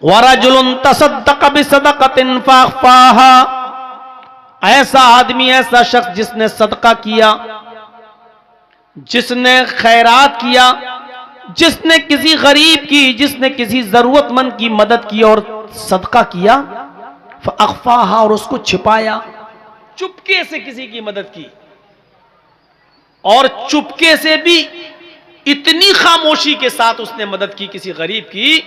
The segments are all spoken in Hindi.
वरजुलुन तसद्दक़ बिसदक़तिन फ़अख़फ़ाहा, ऐसा आदमी, ऐसा शख्स जिसने सदका किया, जिसने खैरात किया, जिसने किसी गरीब की, जिसने किसी जरूरतमंद की मदद की और सदका किया, फ़अख़फ़ाहा, और उसको छिपाया, चुपके से किसी की मदद की, और चुपके से भी इतनी खामोशी के साथ उसने मदद की किसी गरीब की,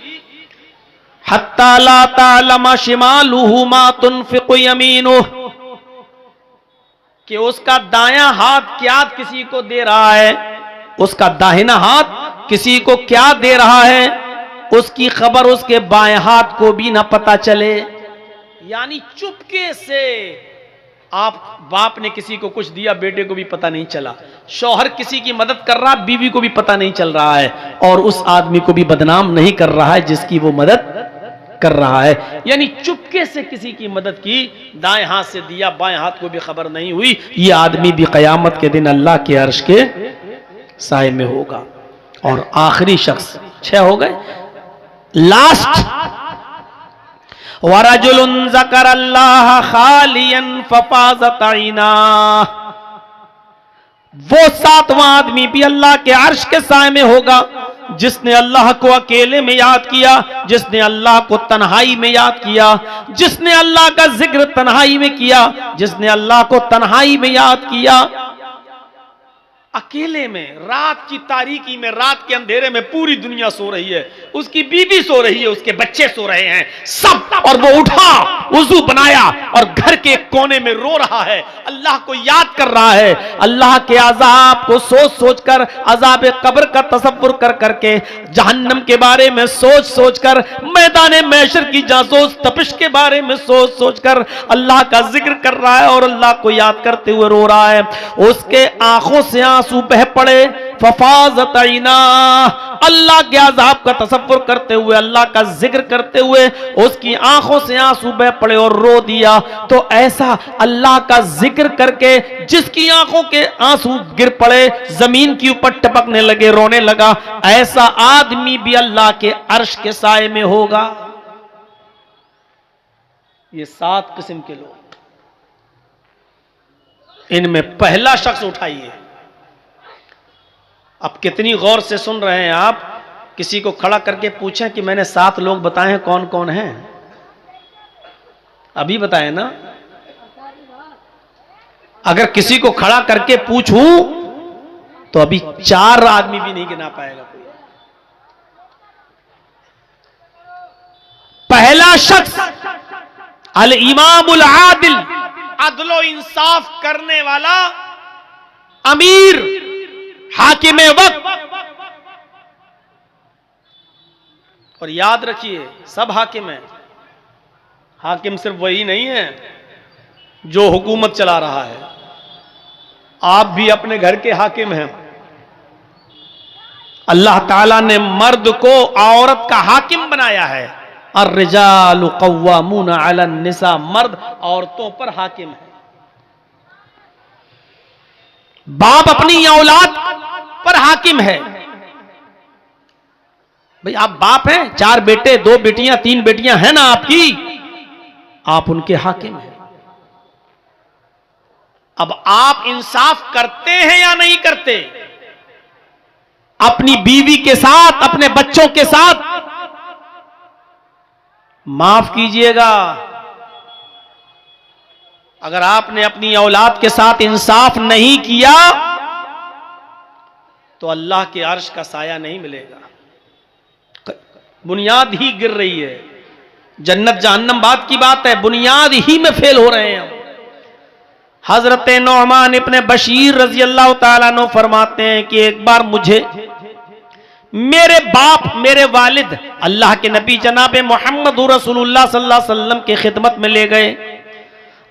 हत्ता ला तालमा शिमालुहु मा तुनफिकु यमीनुहु, कि उसका दायां हाथ क्या किसी को दे रहा है, उसका दाहिना हाथ किसी को क्या दे रहा है, उसकी खबर उसके बाएं हाथ को भी ना पता चले। यानी चुपके से आप बाप ने किसी को कुछ दिया, बेटे को भी पता नहीं चला, शौहर किसी की मदद कर रहा, बीवी को भी पता नहीं चल रहा है, और उस आदमी को भी बदनाम नहीं कर रहा है जिसकी वो मदद कर रहा है। यानी चुपके से किसी की मदद की, दाएं हाथ से दिया, बाएं हाथ को भी खबर नहीं हुई, ये आदमी भी क़यामत के दिन अल्लाह के अर्श के साए में होगा। और आखिरी शख्स, 6 हो गए, लास्ट, वरजुलुन ज़करल्लाह खालियन फ़फ़ाज़त ऐनाह, वो 7वां आदमी भी अल्लाह के अर्श के साए में होगा, जिसने अल्लाह को अकेले में याद किया, जिसने अल्लाह को तन्हाई में याद किया, जिसने अल्लाह का जिक्र तन्हाई में किया, जिसने अल्लाह को तन्हाई में याद किया, अकेले में, रात की तारीकी में, रात के अंधेरे में पूरी दुनिया सो रही है, उसकी बीवी सो रही है, उसके बच्चे सो रहे हैं सब, और वो उठा, वुजू बनाया और घर के एक कोने में रो रहा है, अल्लाह को याद कर रहा है, अल्लाह के अजाब को सोच सोच कर, अजाब कब्र का तसव्वुर कर करके, जहन्नम के बारे में सोच सोच कर, मैदान महशर की जासूस तपिश के बारे में सोच सोच कर अल्लाह का जिक्र कर रहा है और अल्लाह को याद करते हुए रो रहा है। उसके आंखों से आंसू बह पड़े, फ़फ़ाज़त ऐनाह, अल्लाह के अज़ाब का तसव्वुर करते हुए, अल्लाह का जिक्र करते हुए उसकी आंखों से आंसू बह पड़े और रो दिया। तो ऐसा अल्लाह का जिक्र करके जिसकी आंखों के आंसू गिर पड़े, जमीन के ऊपर टपकने लगे, रोने लगा, ऐसा आदमी भी अल्लाह के अर्श के साए में होगा। ये 7 किस्म के लोग, इनमें पहला शख्स उठाइए। अब कितनी गौर से सुन रहे हैं आप, किसी को खड़ा करके पूछें कि मैंने 7 लोग बताए हैं, कौन कौन हैं, अभी बताए ना। अगर किसी को खड़ा करके पूछूं तो अभी 4 आदमी भी नहीं गिना पाएगा कोई। पहला शख्स अल इमामुल आदिल, अदलो इंसाफ करने वाला अमीर, हाकिम वक्त। और याद रखिए, सब हाकिम है, हाकिम सिर्फ वही नहीं है जो हुकूमत चला रहा है, आप भी अपने घर के हाकिम हैं। अल्लाह ताला ने मर्द को औरत का हाकिम बनाया है, अर्रिजालु क़व्वामूना अलन निसा, मर्द औरतों पर हाकिम है। बाप अपनी औलाद पर हाकिम है। भाई आप बाप हैं, 4 बेटे, 2 बेटियां, 3 बेटियां हैं ना आपकी, आप उनके हाकिम हैं। अब आप इंसाफ करते हैं या नहीं करते? अपनी बीवी के साथ, अपने बच्चों के साथ, माफ कीजिएगा, अगर आपने अपनी औलाद के साथ इंसाफ नहीं किया तो अल्लाह के अर्श का साया नहीं मिलेगा, बुनियाद ही गिर रही है। जन्नत जहन्नम बात की बात है, बुनियाद ही में फेल हो रहे हैं। हजरत नौमान इब्ने बशीर रजी अल्लाह ताला अन्हु फरमाते हैं कि एक बार मुझे मेरे बाप, मेरे वालिद अल्लाह के नबी जनाब मोहम्मद रसूलुल्लाह सल्लल्लाहु अलैहि वसल्लम के खिदमत में ले गए,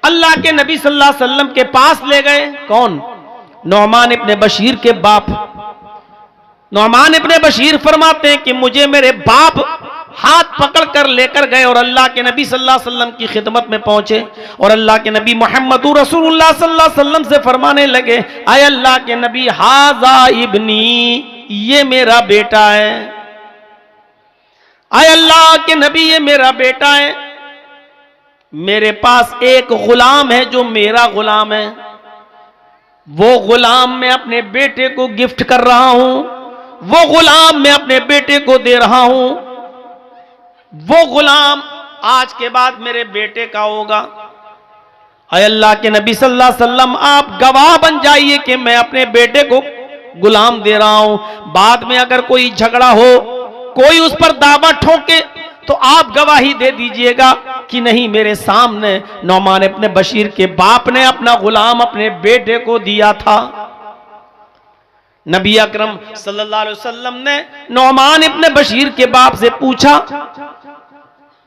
अल्लाह के नबी सल्लल्लाहु अलैहि वसल्लम के पास ले गए। कौन? नौमान इब्ने बशीर के बाप। नौमान इब्ने बशीर फरमाते हैं कि मुझे मेरे बाप हाथ पकड़ कर लेकर गए और अल्लाह के नबी सल्लल्लाहु अलैहि वसल्लम की खिदमत में पहुंचे और अल्लाह के नबी मोहम्मद रसूलुल्लाह सल्लल्लाहु अलैहि वसल्लम से फरमाने लगे, आए अल्लाह के नबी, हाजा इब्नी, ये मेरा बेटा है। आय अल्लाह के नबी, ये मेरा बेटा है, मेरे पास एक गुलाम है जो मेरा गुलाम है, वो गुलाम मैं अपने बेटे को गिफ्ट कर रहा हूं, वो गुलाम मैं अपने बेटे को दे रहा हूं, वो गुलाम आज के बाद मेरे बेटे का होगा। आय अल्लाह के नबी सल्लल्लाहु अलैहि वसल्लम, आप गवाह बन जाइए कि मैं अपने बेटे को गुलाम दे रहा हूं। बाद में अगर कोई झगड़ा हो, कोई उस पर दावा ठोके, तो आप गवाही दे दीजिएगा कि नहीं, मेरे सामने नौमान इब्न बशीर के बाप ने अपना गुलाम अपने बेटे को दिया था। नबी अकरम सल्लल्लाहु अलैहि वसल्लम ने नौमान इब्न बशीर के बाप से पूछा,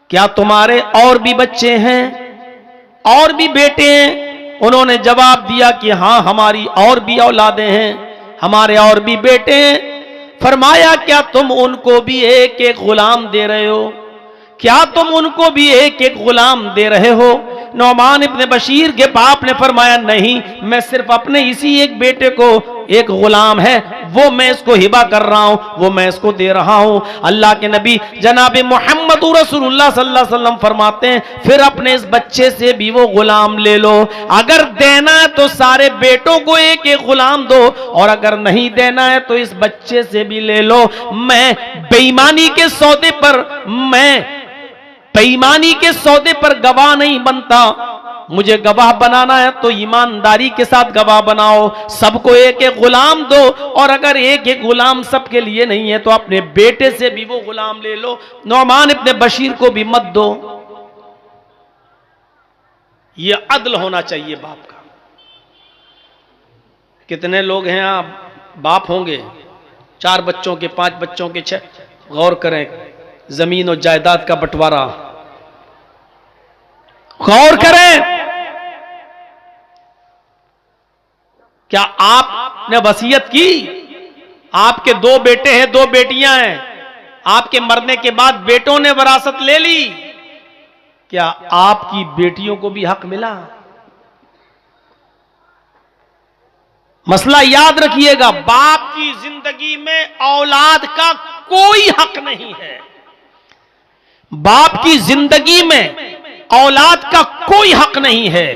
क्या तुम्हारे और भी बच्चे हैं, और भी बेटे हैं? उन्होंने जवाब दिया कि हां, हमारी और भी औलादें हैं, हमारे और भी बेटे हैं। फरमाया, क्या तुम उनको भी एक एक गुलाम दे रहे हो? क्या तुम उनको भी एक एक गुलाम दे रहे हो? नौमान इब्न बशीर के बाप ने फरमाया, नहीं, मैं सिर्फ अपने इसी एक बेटे को, एक गुलाम है वो मैं इसको हिबा कर रहा हूं, वो मैं इसको दे रहा हूं। अल्लाह के नबी जनाब मोहम्मद रसूलुल्लाह सल्लल्लाहु अलैहि वसल्लम फरमाते हैं, फिर अपने इस बच्चे से भी वो गुलाम ले लो। अगर देना है तो सारे बेटों को एक एक गुलाम दो, और अगर नहीं देना है तो इस बच्चे से भी ले लो। मैं बेईमानी के सौदे पर गवाह नहीं बनता, मुझे गवाह बनाना है तो ईमानदारी के साथ गवाह बनाओ, सबको एक एक गुलाम दो, और अगर एक एक गुलाम सबके लिए नहीं है तो अपने बेटे से भी वो गुलाम ले लो, नौमान इब्न बशीर को भी मत दो। ये अदल होना चाहिए बाप का। कितने लोग हैं आप बाप होंगे, 4 बच्चों के, 5 बच्चों के, 6, गौर करें, जमीन और जायदाद का बंटवारा, गौर करें। क्या आपने वसीयत की? आपके 2 बेटे हैं, 2 बेटियां हैं, आपके मरने के बाद बेटों ने वरासत ले ली, क्या आपकी बेटियों को भी हक मिला? मसला याद रखिएगा, बाप की जिंदगी में औलाद का कोई हक नहीं है। बाप की जिंदगी में औलाद का कोई हक नहीं है।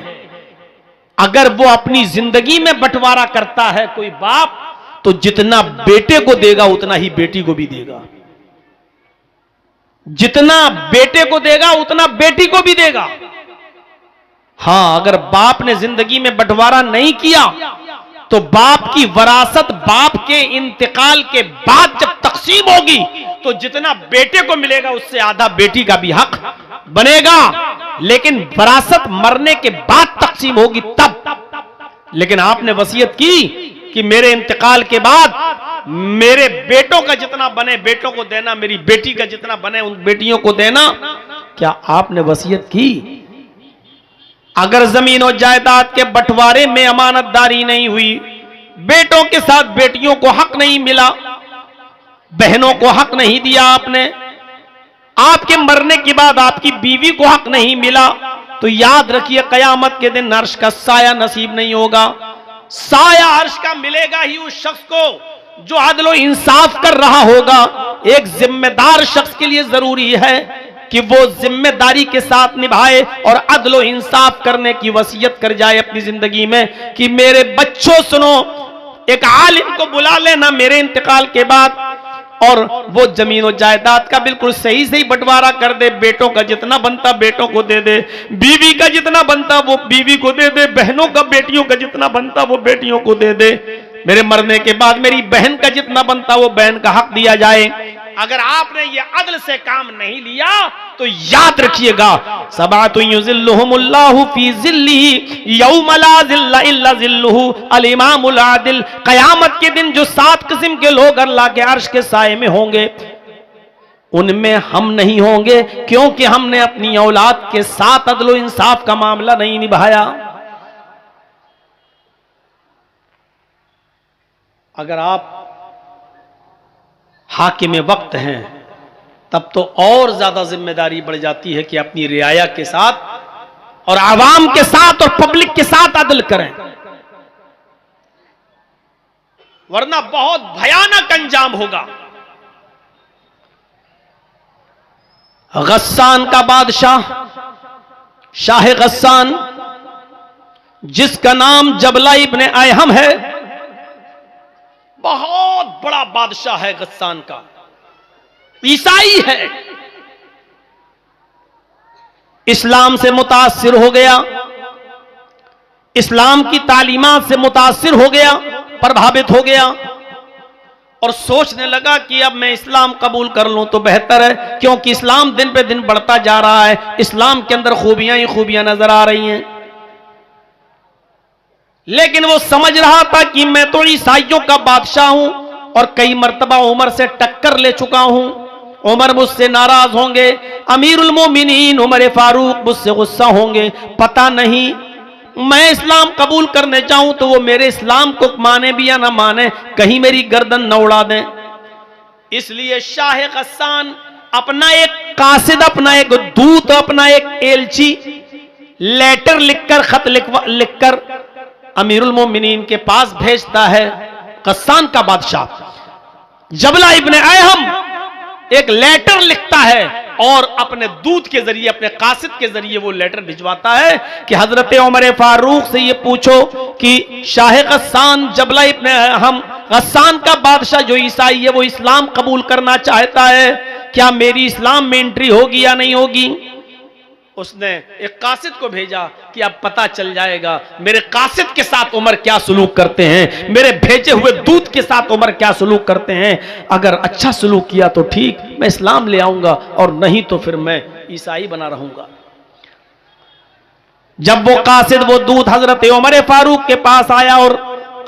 अगर वो अपनी जिंदगी में बंटवारा करता है कोई बाप, तो जितना बेटे को देगा उतना ही बेटी को भी देगा, जितना बेटे को देगा उतना बेटी को भी देगा। हां, अगर बाप ने जिंदगी में बंटवारा नहीं किया तो बाप की वरासत बाप के इंतकाल के बाद जब तकसीम होगी तो जितना बेटे को मिलेगा उससे आधा बेटी का भी हक बनेगा, लेकिन वरासत मरने के बाद तकसीम होगी तब। लेकिन आपने वसीयत की कि मेरे इंतकाल के बाद मेरे बेटों का जितना बने बेटों को देना, मेरी बेटी का जितना बने उन बेटियों को देना, क्या आपने वसीयत की? अगर जमीन और जायदाद के बंटवारे में अमानतदारी नहीं हुई, बेटों के साथ बेटियों को हक नहीं मिला, बहनों को हक नहीं दिया आपने, आपके मरने के बाद आपकी बीवी को हक नहीं मिला, तो याद रखिए कयामत के दिन अर्श का साया नसीब नहीं होगा। साया अर्श का मिलेगा ही उस शख्स को जो अदल और इंसाफ कर रहा होगा। एक जिम्मेदार शख्स के लिए जरूरी है कि वो जिम्मेदारी के साथ निभाए और अदल और इंसाफ करने की वसीयत कर जाए अपनी जिंदगी में कि मेरे बच्चों सुनो, एक आलिम को बुला लेना मेरे इंतकाल के बाद, और वो जमीन और जायदाद का बिल्कुल सही सही बंटवारा कर दे। बेटों का जितना बनता बेटों को दे दे, बीवी का जितना बनता वो बीवी को दे दे, बहनों का बेटियों का जितना बनता वो बेटियों को दे दे। मेरे मरने के बाद मेरी बहन का जितना बनता वो बहन का हक दिया जाए। अगर आपने ये अदल से काम नहीं लिया तो याद रखिएगा, सबातु युज़िल्लुहुमुल्लाहु फी ज़िल्लिही यौम ला ज़िल्ला इल्ला ज़िल्लुहु अल इमामुल आदिल। कयामत के दिन जो 7 किस्म के लोग अल्लाह के अर्श के साए में होंगे उनमें हम नहीं होंगे, क्योंकि हमने अपनी औलाद के साथ अदल व इंसाफ का मामला नहीं निभाया। अगर आप हाकिम वक्त हैं तब तो और ज्यादा जिम्मेदारी बढ़ जाती है कि अपनी रियाया के साथ और आवाम के साथ और पब्लिक के साथ अदल करें, वरना बहुत भयानक अंजाम होगा। गस्सान का बादशाह, शाह गस्सान, जिसका नाम जबला इब्ने अयहम है, बहुत बड़ा बादशाह है गस्सान का, ईसाई है, इस्लाम से मुतासिर हो गया, इस्लाम की तालीमात से मुतासिर हो गया, प्रभावित हो गया और सोचने लगा कि अब मैं इस्लाम कबूल कर लूं तो बेहतर है, क्योंकि इस्लाम दिन पे दिन बढ़ता जा रहा है, इस्लाम के अंदर खूबियां ही खूबियां नजर आ रही हैं। लेकिन वो समझ रहा था कि मैं तो ईसाइयों का बादशाह हूं और कई मर्तबा उमर से टक्कर ले चुका हूं, उमर मुझसे नाराज होंगे, अमीरुल मोमिनीन उमर फारूक मुझसे गुस्सा होंगे, पता नहीं मैं इस्लाम कबूल करने जाऊं तो वो मेरे इस्लाम को माने भी या ना माने, कहीं मेरी गर्दन न उड़ा दें। इसलिए शाह गस्सान अपना एक कासिद, अपना एक दूत, अपना एक एलची लेटर लिखकर, खत लिखकर अमीरुल मोमिनीन के पास भेजता है। गस्सान का बादशाह जबला इब्ने अयहम एक लेटर लिखता है और अपने दूत के जरिए, अपने कासिद के जरिए वो लेटर भिजवाता है कि हजरत उमर फारूक से ये पूछो कि शाह गस्सान जबला इब्ने अयहम, गस्सान का बादशाह जो ईसाई है, वो इस्लाम कबूल करना चाहता है, क्या मेरी इस्लाम में एंट्री होगी या नहीं होगी। उसने एक कासिद को भेजा कि अब पता चल जाएगा मेरे कासिद के साथ उमर क्या सलूक करते हैं, मेरे भेजे हुए दूत के साथ उमर क्या सलूक करते हैं। अगर अच्छा सलूक किया तो ठीक, मैं इस्लाम ले आऊंगा, और नहीं तो फिर मैं ईसाई बना रहूंगा। जब वो कासिद, वो दूत हजरत उमर फारूक के पास आया और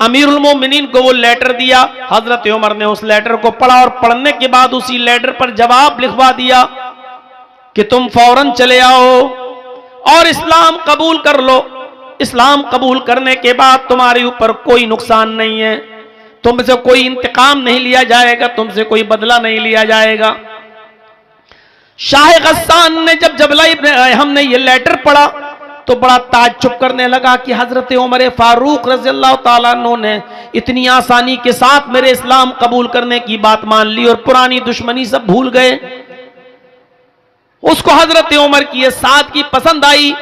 अमीरुल मोमिनीन को वो लेटर दिया, हजरत उमर ने उस लेटर को पढ़ा और पढ़ने के बाद उसी लेटर पर जवाब लिखवा दिया कि तुम फौरन चले आओ और इस्लाम कबूल कर लो। इस्लाम कबूल करने के बाद तुम्हारे ऊपर कोई नुकसान नहीं है, तुमसे कोई इंतकाम नहीं लिया जाएगा, तुमसे कोई बदला नहीं लिया जाएगा। शाह गस्सान ने जब जबला इब्ने अयहम ने ये लेटर पढ़ा तो बड़ा ताज्जुब करने लगा कि हजरत उमर फारूक रज़ियल्लाहु ताला अन्हु ने इतनी आसानी के साथ मेरे इस्लाम कबूल करने की बात मान ली और पुरानी दुश्मनी सब भूल गए। उसको हजरत उमर की ये सादगी पसंद आई।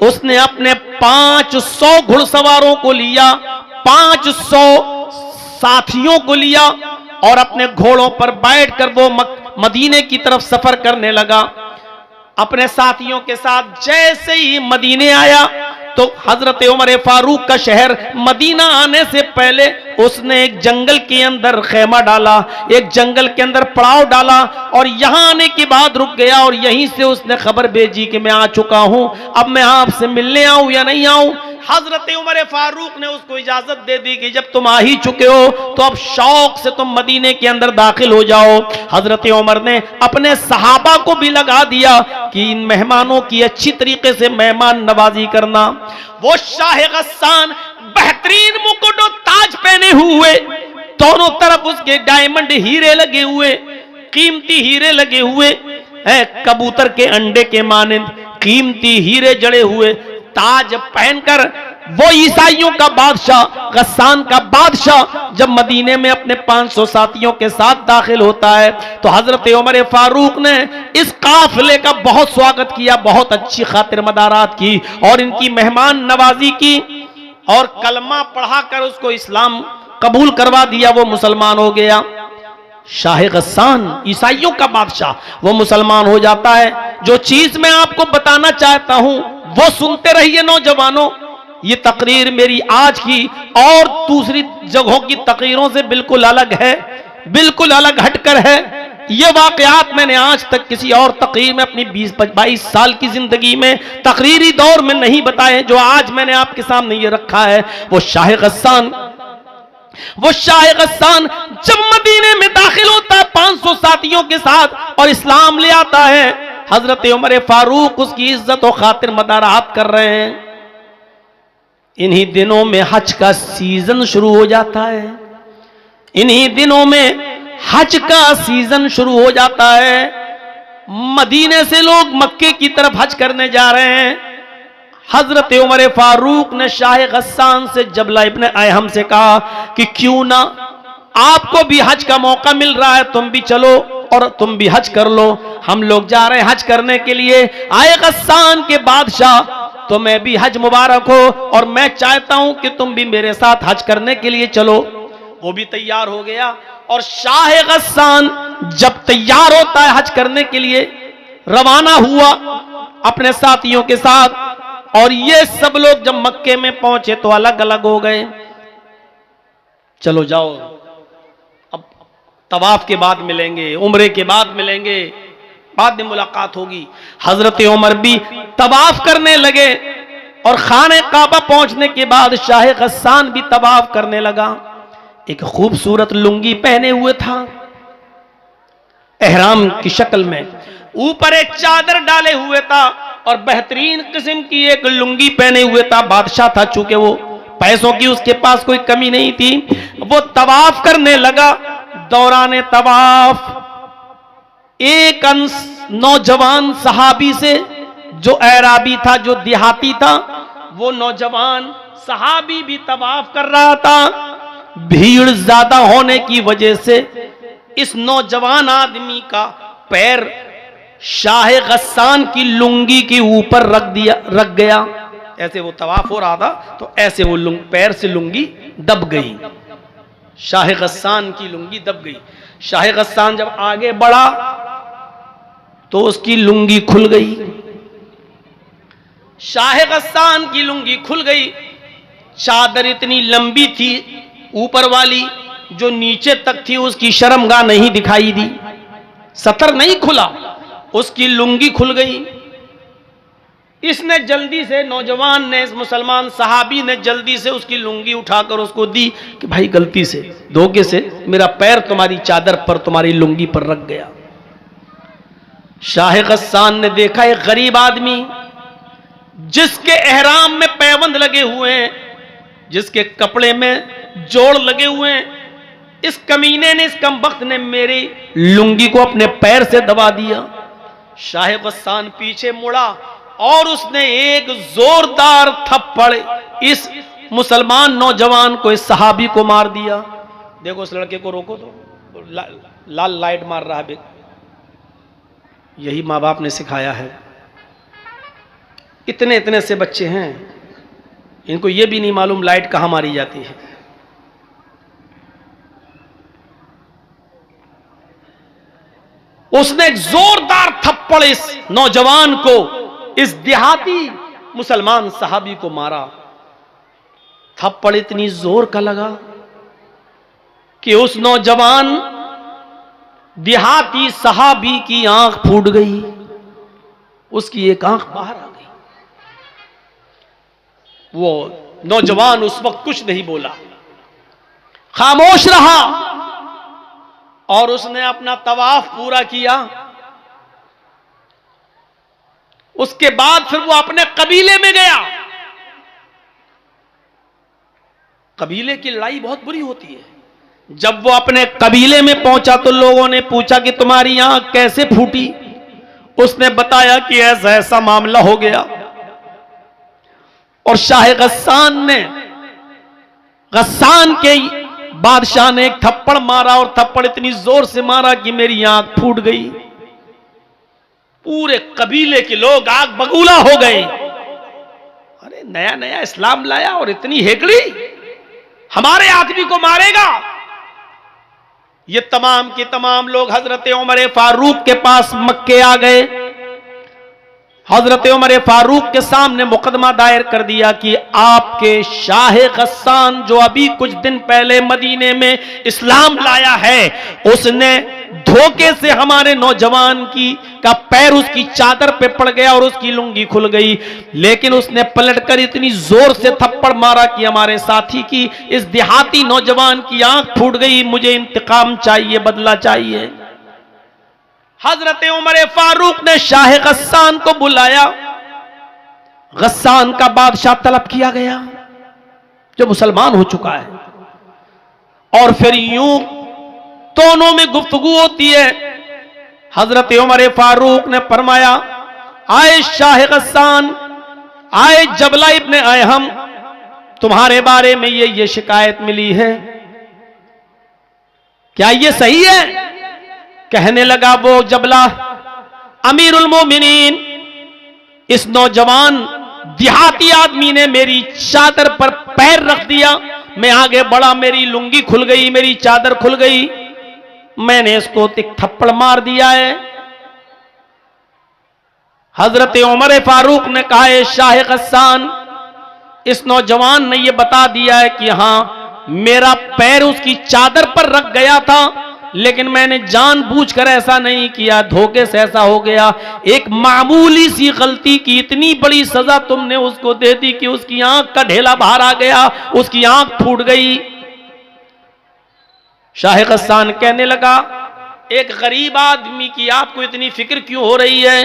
उसने अपने 500 घुड़सवारों को लिया, 500 साथियों को लिया और अपने घोड़ों पर बैठकर वो मदीने की तरफ सफर करने लगा। अपने साथियों के साथ जैसे ही मदीने आया तो हजरत उमर फारूक का शहर मदीना आने से पहले उसने एक जंगल के अंदर खेमा डाला, एक जंगल के अंदर पड़ाव डाला और यहां आने के बाद रुक गया और यहीं से उसने खबर भेजी कि मैं आ चुका हूं, अब मैं आपसे मिलने आऊं या नहीं आऊं। हजरत उमर फारूक ने उसको इजाजत दे दी कि जब तुम आ ही चुके हो तो अब शौक से तुम मदीने के अंदर दाखिल हो जाओ। हजरत उमर ने अपने सहाबा को भी लगा दिया कि इन मेहमानों की अच्छी तरीके से मेहमान नवाजी करना। वो शाह गस्सान बेहतरीन मुकुट और ताज पहने हुए, दोनों तरफ उसके डायमंड हीरे लगे हुए, कीमती हीरे लगे हुए है, कबूतर के अंडे के मानिंद कीमती हीरे जड़े हुए ताज पहनकर वो ईसाइयों का बादशाह, गस्सान का बादशाह जब मदीने में अपने 500 साथियों के साथ दाखिल होता है तो हजरत उमर फारूक ने इस काफिले का बहुत स्वागत किया, बहुत अच्छी खातिर मदारात की और इनकी मेहमान नवाजी की और कलमा पढ़ाकर उसको इस्लाम कबूल करवा दिया। वो मुसलमान हो गया। शाह गस्सान ईसाइयों का बादशाह, वो मुसलमान हो जाता है। जो चीज मैं आपको बताना चाहता हूं वो सुनते रहिए नौजवानों। ये तकरीर मेरी आज की और दूसरी जगहों की तकरीरों से बिल्कुल अलग है, बिल्कुल अलग हटकर है। ये वाकयात मैंने आज तक किसी और तकरीर में अपनी 20-22 साल की जिंदगी में तकरीरी दौर में नहीं बताए जो आज मैंने आपके सामने ये रखा है। वो शाह गस्सान जब मदीने में दाखिल होता है 500 साथियों के साथ और इस्लाम ले आता है, हजरत उमर फारूक उसकी इज्जत और खातिर मदारात कर रहे हैं। इन्हीं दिनों में हज का सीजन शुरू हो जाता है, इन्हीं दिनों में हज का सीजन शुरू हो जाता है। मदीने से लोग मक्के की तरफ हज करने जा रहे हैं। हजरत उमर फारूक ने शाह गस्सान से जबला इब्ने अयहम से कहा कि क्यों ना, आपको भी हज का मौका मिल रहा है, तुम भी चलो और तुम भी हज कर लो, हम लोग जा रहे हैं हज करने के लिए। आए गस्सान के बादशाह, तुम्हें भी हज मुबारक हो और मैं चाहता हूं कि तुम भी मेरे साथ हज करने के लिए चलो। वो भी तैयार हो गया और शाह गस्सान जब तैयार होता है हज करने के लिए, रवाना हुआ अपने साथियों के साथ। और ये सब लोग जब मक्के में पहुंचे तो अलग अलग हो गए। चलो जाओ, अब तवाफ के बाद मिलेंगे, उम्रे के बाद मिलेंगे, बाद में मुलाकात होगी। हजरत उमर भी तवाफ करने लगे और खाने काबा पहुंचने के बाद शाह गस्सान भी तवाफ करने लगा। एक खूबसूरत लुंगी पहने हुए था एहराम की शक्ल में, ऊपर एक चादर डाले हुए था और बेहतरीन किस्म की एक लुंगी पहने हुए था। बादशाह था, चूंकि वो पैसों की उसके पास कोई कमी नहीं थी। वो तवाफ करने लगा। दौरान तवाफ एक नौजवान सहाबी से, जो अराबी था, जो देहाती था, वो नौजवान सहाबी भी तवाफ कर रहा था। भीड़ ज्यादा होने की वजह से इस नौजवान आदमी का पैर शाह गस्सान की लुंगी के ऊपर रख गया। ऐसे वो तवाफ हो रहा था तो ऐसे वो पैर से लुंगी दब गई, शाह गस्सान की लुंगी दब गई। शाह गस्सान जब आगे बढ़ा तो उसकी लुंगी खुल गई। शाह गस्सान की लुंगी खुल गई। चादर इतनी लंबी थी ऊपर वाली, जो नीचे तक थी उसकी शर्मगाह नहीं दिखाई दी, सतर नहीं खुला, उसकी लुंगी खुल गई। इसने जल्दी से, नौजवान ने, इस मुसलमान सहाबी ने जल्दी से उसकी लुंगी उठाकर उसको दी कि भाई गलती से, धोखे से मेरा पैर तुम्हारी चादर पर, तुम्हारी लुंगी पर रख गया। शाह गस्सान ने देखा एक गरीब आदमी जिसके एहराम में पैबंद लगे हुए हैं, जिसके कपड़े में जोड़ लगे हुए हैं, इस कमीने ने, इस कमबख्त ने मेरी लुंगी को अपने पैर से दबा दिया। शाह गस्सान पीछे मुड़ा और उसने एक जोरदार थप्पड़ इस मुसलमान नौजवान को, इस सहाबी को मार दिया। देखो उस लड़के को रोको तो लाल लाइट मार रहा है। यही माँ बाप ने सिखाया है। इतने इतने से बच्चे हैं, इनको यह भी नहीं मालूम लाइट कहां मारी जाती है। उसने एक जोरदार थप्पड़ इस नौजवान को, इस देहाती मुसलमान सहाबी को मारा। थप्पड़ इतनी जोर का लगा कि उस नौजवान देहाती सहाबी की आंख फूट गई, उसकी एक आंख बाहर आ गई। वो नौजवान उस वक्त कुछ नहीं बोला, खामोश रहा और उसने अपना तवाफ पूरा किया। उसके बाद फिर वो अपने कबीले में गया। कबीले की लड़ाई बहुत बुरी होती है। जब वो अपने कबीले में पहुंचा तो लोगों ने पूछा कि तुम्हारी आंख कैसे फूटी। उसने बताया कि ऐसा ऐसा मामला हो गया और शाह गस्सान के बादशाह ने एक थप्पड़ मारा और थप्पड़ इतनी जोर से मारा कि मेरी आंख फूट गई। पूरे कबीले के लोग आग बगूला हो गए। अरे नया नया इस्लाम लाया और इतनी हेकड़ी, हमारे आदमी को मारेगा। ये तमाम के तमाम लोग हजरत उमर फारूक के पास मक्के आ गए। हजरत उमर फारूक के सामने मुकदमा दायर कर दिया कि आपके शाह गस्सान, जो अभी कुछ दिन पहले मदीने में इस्लाम लाया है, उसने धोखे से हमारे नौजवान का पैर उसकी चादर पे पड़ गया और उसकी लुंगी खुल गई। लेकिन उसने पलटकर इतनी जोर से थप्पड़ मारा कि हमारे साथी की, इस देहाती नौजवान की आंख फूट गई। मुझे इंतकाम चाहिए, बदला चाहिए। हजरत उमर फारूक ने शाह गस्सान को बुलाया। गस्सान का बादशाह तलब किया गया जो मुसलमान हो चुका है। और फिर यूं दोनों में गुफ्तगू होती है। हजरत उमर फारूक ने फरमाया, आए शाह गस्सान, आए जबला इब्ने अहम, तुम्हारे बारे में ये शिकायत मिली है, क्या ये सही है? कहने लगा वो जबला, अमीरुल मोमिनीन, इस नौजवान देहाती आदमी ने मेरी चादर पर पैर रख दिया। मैं आगे बढ़ा, मेरी लुंगी खुल गई, मेरी चादर खुल गई, मैंने इसको एक थप्पड़ मार दिया है। हजरत उमर फारूक ने कहा, है शाह गस्सान, इस नौजवान ने यह बता दिया है कि हां मेरा पैर उसकी चादर पर रख गया था, लेकिन मैंने जानबूझकर ऐसा नहीं किया, धोखे से ऐसा हो गया। एक मामूली सी गलती की इतनी बड़ी सजा तुमने उसको दे दी कि उसकी आंख का ढेला बाहर आ गया, उसकी आंख फूट गई। शाह गस्सान कहने लगा, एक गरीब आदमी की आपको इतनी फिक्र क्यों हो रही है?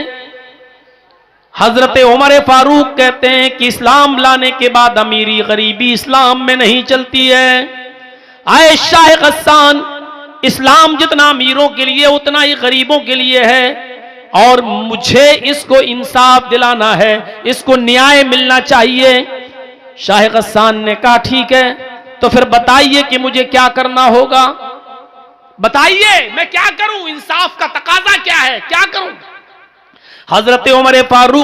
हजरत उमर फारूक कहते हैं कि इस्लाम लाने के बाद अमीरी गरीबी इस्लाम में नहीं चलती है। आए शाह गस्सान, इस्लाम जितना अमीरों के लिए उतना ही गरीबों के लिए है, और मुझे इसको इंसाफ दिलाना है, इसको न्याय मिलना चाहिए। शाह गस्सान ने कहा ठीक है, तो फिर बताइए कि मुझे क्या करना होगा, बताइए मैं क्या करूं, इंसाफ का तकाजा क्या है, क्या करूं? हजरत उमर फारूक